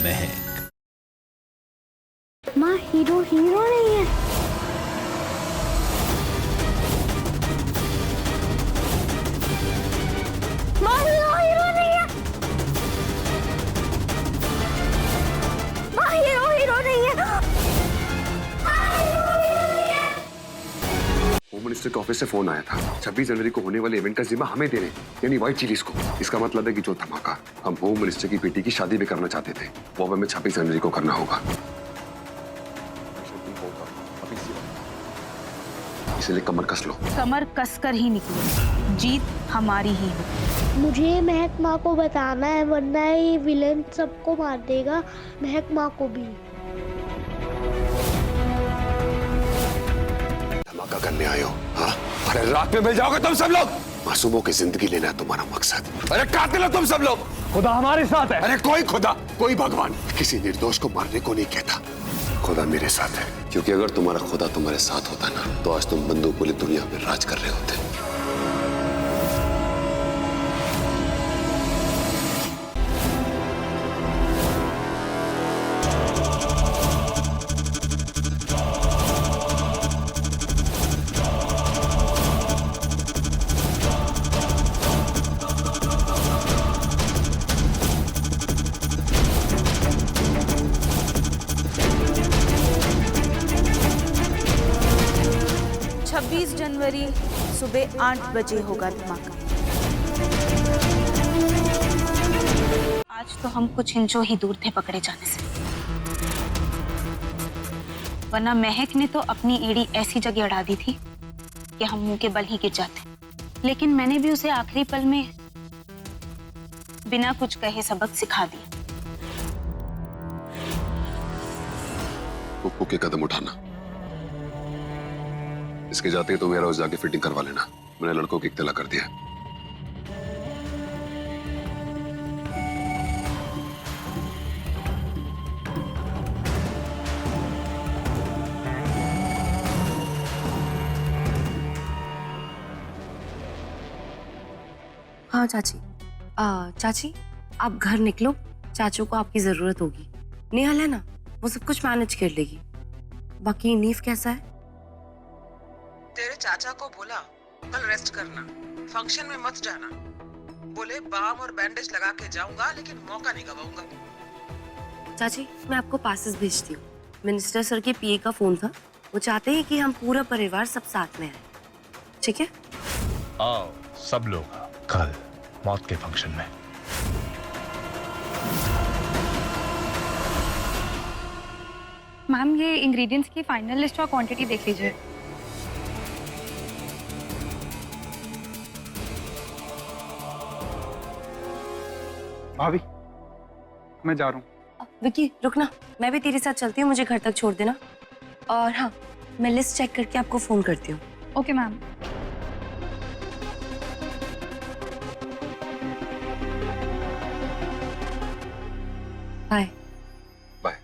महक। माँ हीरो नहीं है। माँ हीरो नहीं है। माँ हीरो नहीं है। होम मिनिस्टर के ऑफिस से फोन आया था। 26 जनवरी को होने वाले इवेंट का जिम्मा हमें दे रहे, यानी व्हाइट चिलीज को। इसका मतलब है कि जो धमाका हम होम मिनिस्टर की बेटी की शादी में करना चाहते थे, वो हमें 26 जनवरी को करना होगा। इसलिए कमर कस लो। कमर कसकर ही निकलो, जीत हमारी ही हो। मुझे महक माँ को बताना है, वरना ये विलेन सबको मार देगा, महक माँ को भी। धमाका करने आए हो? हाँ? अरे रात में मिल जाओगे तुम सब लोग। मासूमों की जिंदगी लेना है तुम्हारा मकसद। अरे कातिल हो तुम सब लोग। खुदा हमारे साथ है। अरे कोई खुदा, कोई भगवान किसी निर्दोष को मारने को नहीं कहता। खुदा मेरे साथ है, क्योंकि अगर तुम्हारा खुदा तुम्हारे साथ होता ना, तो आज तुम बंदूक वाली दुनिया में राज कर रहे होते। 26 जनवरी सुबह 8 बजे होगा धमाका। आज तो हम कुछ इंचों ही दूर थे पकड़े जाने से, वरना महक ने तो अपनी एड़ी ऐसी जगह अड़ा दी थी कि हम मुंह के बल ही गिर जाते। लेकिन मैंने भी उसे आखिरी पल में बिना कुछ कहे सबक सिखा दिया। पुप्पू के कदम उठाना। इसके जाते ही तो मेरा उस जाके फिटिंग करवा लेना। मैंने लड़कों की इत्तला कर दिया। हाँ चाची। चाची आप घर निकलो, चाचू को आपकी जरूरत होगी। नेहल है ना, वो सब कुछ मैनेज कर लेगी। बाकी नीफ कैसा है? तेरे चाचा को बोला कल रेस्ट करना, फंक्शन में मत जाना। बोले बाम और बैंडेज लगा के जाऊंगा, लेकिन मौका नहीं गवाऊंगा। चाची मैं आपको पासेस भेजती हूँ। मिनिस्टर सर के पीए का फोन था, वो चाहते हैं कि हम पूरा परिवार सब साथ में आए। ठीक है? आओ सब लोग कल मौत के फंक्शन में। मैम ये इंग्रेडिएंट्स की फाइनल लिस्ट और क्वांटिटी देख लीजिए। भाभी मैं जा रहा हूँ। विकी रुकना, मैं भी तेरे साथ चलती हूँ, मुझे घर तक छोड़ देना। और हाँ, मैं लिस्ट चेक करके आपको फोन करती हूँ। Okay ma'am. बाय। बाय।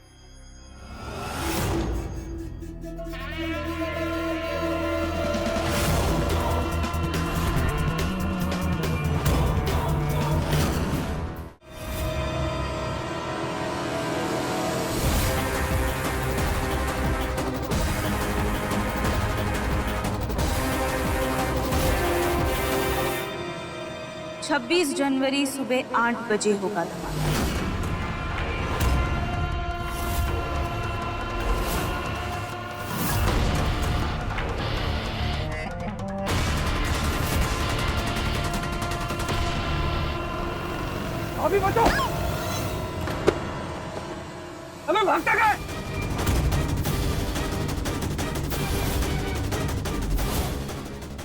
छब्बीस जनवरी सुबह 8 बजे होगा धमाका। अभी बचो। अबे भागता क्या है?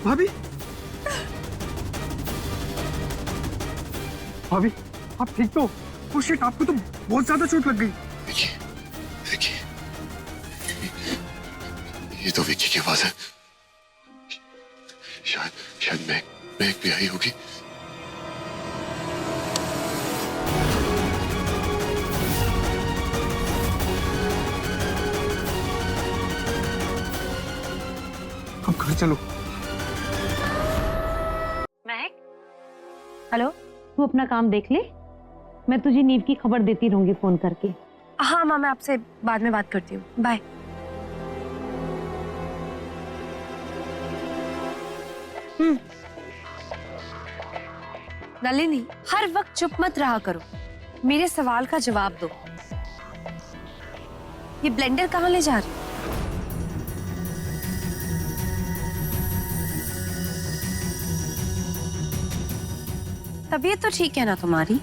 भाभी भाभी आप ठीक तो? ओ शिट, आपको तो बहुत ज्यादा चोट लग गई। विकी, विकी, ये तो विकी की आवाज है। शायद महक भी आई होगी। अब घर चलो। महक, हेलो, तू अपना काम देख ले, मैं तुझे नीव की खबर देती रहूंगी फोन करके। हाँ माँ, मैं आपसे बाद में बात करती हूँ। बाय। नलिनी, हर वक्त चुप मत रहा करो, मेरे सवाल का जवाब दो। ये ब्लेंडर कहाँ ले जा रही? तबीयत तो ठीक है ना तुम्हारी?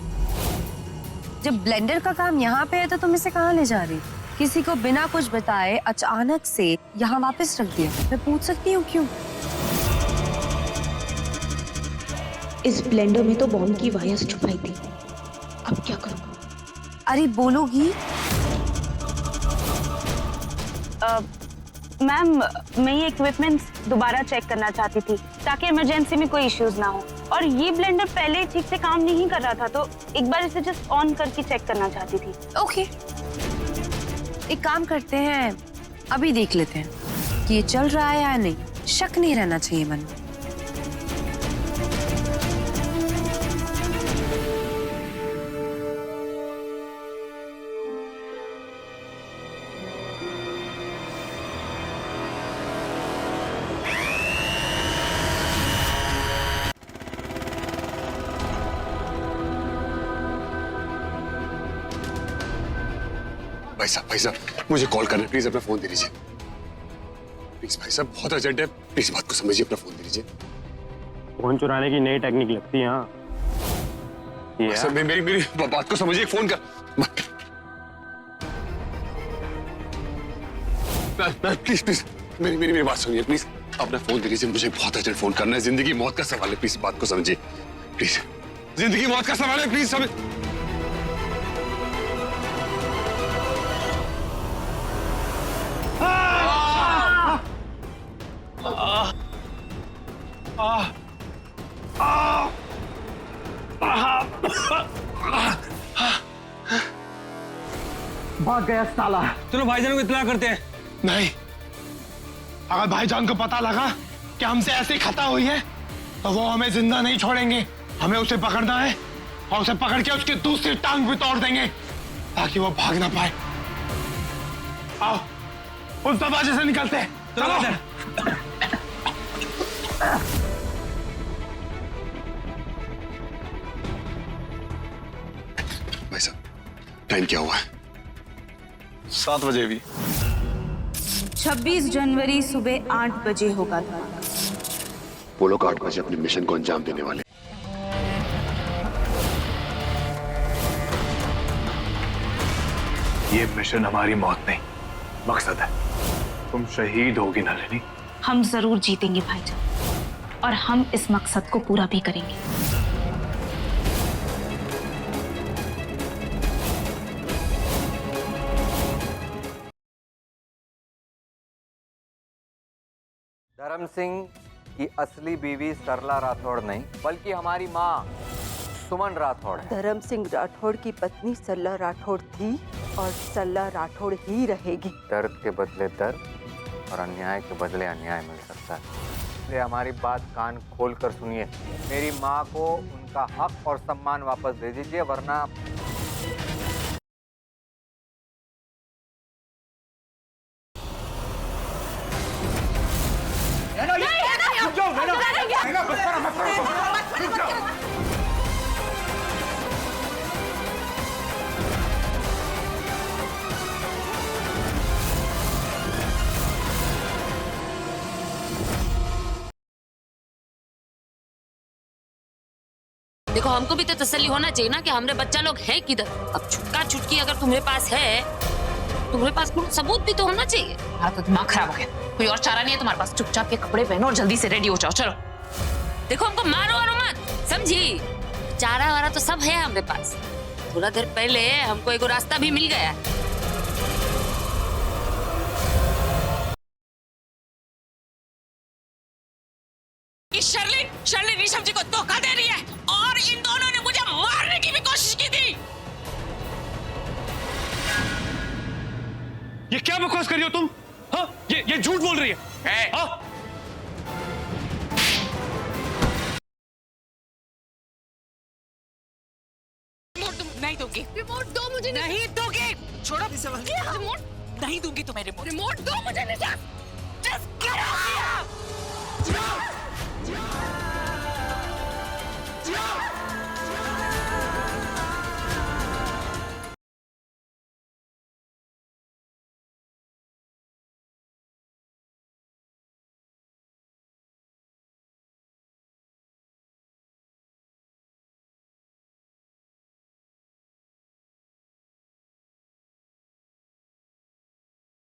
जब ब्लेंडर का काम यहाँ पे है तो तुम इसे कहाँ ले जा रही? किसी को बिना कुछ बताए अचानक से यहाँ वापस रख दिया। मैं पूछ सकती हूँ क्यों? इस ब्लेंडर में तो बॉम्ब की वायर्स छुपाई थी, अब क्या करूँ? अरे बोलोगी? मैम, मैं ये इक्विपमेंट्स दोबारा चेक करना चाहती थी ताकि इमरजेंसी में कोई इश्यूज ना हो। और ये ब्लेंडर पहले ठीक से काम नहीं कर रहा था, तो एक बार इसे जस्ट ऑन करके चेक करना चाहती थी। ओके, एक काम करते हैं, अभी देख लेते हैं कि ये चल रहा है या नहीं। शक नहीं रहना चाहिए मन में। भाई साहब, मुझे कॉल करना है, प्लीज अपना फोन दे दीजिए। प्लीज भाई साहब, बहुत अर्जेंट है, प्लीज बात को समझिए, अपना फोन दे दीजिए। फोन चुराने की नई टेक्निक लगती है। हाँ, भाई साहब, मेरी बात को समझिए, फोन कर। प्लीज मेरी बात सुनिए, प्लीज अपना फोन दे दीजिए, मुझे बहुत अर्जेंट फोन करना है, जिंदगी मौत का सवाल है, प्लीज बात को समझिए, प्लीज जिंदगी मौत का सवाल है, प्लीज समझ। भाग गया साला। चलो भाईजान को इत्तला करते हैं। नहीं, अगर भाईजान को पता लगा कि हमसे ऐसी खता हुई है तो वो हमें जिंदा नहीं छोड़ेंगे। हमें उसे पकड़ना है और उसे पकड़ के उसकी दूसरी टांग भी तोड़ देंगे ताकि वो भाग ना पाए। आओ, उस दरवाजे से निकलते हैं। चलो। भाई साहब, टाइम क्या हुआ है? 7 बजे भी। 26 जनवरी सुबह 8 बजे होगा धमाका। वो लोग 8 बजे अपने मिशन को अंजाम देने वाले। ये मिशन हमारी मौत नहीं, मकसद है। तुम शहीद होगी नलिनी। हम जरूर जीतेंगे भाईजान, और हम इस मकसद को पूरा भी करेंगे। धर्म सिंह की असली बीवी सरला राठौड़ नहीं, बल्कि हमारी माँ सुमन राठौड़ है। धर्म सिंह राठौड़ की पत्नी सरला राठौड़ थी और सरला राठौड़ ही रहेगी। दर्द के बदले दर्द और अन्याय के बदले अन्याय मिल सकता है, इसलिए हमारी बात कान खोल कर सुनिए। मेरी माँ को उनका हक और सम्मान वापस दे दीजिए, वरना देखो, हमको भी तो तसल्ली होना चाहिए ना कि हमरे बच्चा लोग हैं किधर। अब छुटका छुटकी अगर तुम्हारे पास है, तुम्हारे पास कोई सबूत भी तो होना चाहिए। हमारा तो दिमाग खराब हो गया, कोई और चारा नहीं है तुम्हारे पास। चुपचाप के कपड़े पहनो और जल्दी से रेडी हो जाओ। चलो। देखो, हमको मारो और मत, समझी? चारा वारा तो सब है हमारे पास। थोड़ा देर पहले हमको एक रास्ता भी मिल गया। शर्लिन ऋषभ जी को धोखा दे रही है और इन दोनों ने मुझे मारने की भी कोशिश की थी। ये क्या बकवास कर रही हो तुम? हाँ, ये झूठ बोल रही है। हाँ? नहीं रिमोट दो मुझे। नहीं दोगे। छोड़ो रिमोट। नहीं दूंगी तुम्हें रिमोट। रिमोट दो मुझे Nisha. Just get out here.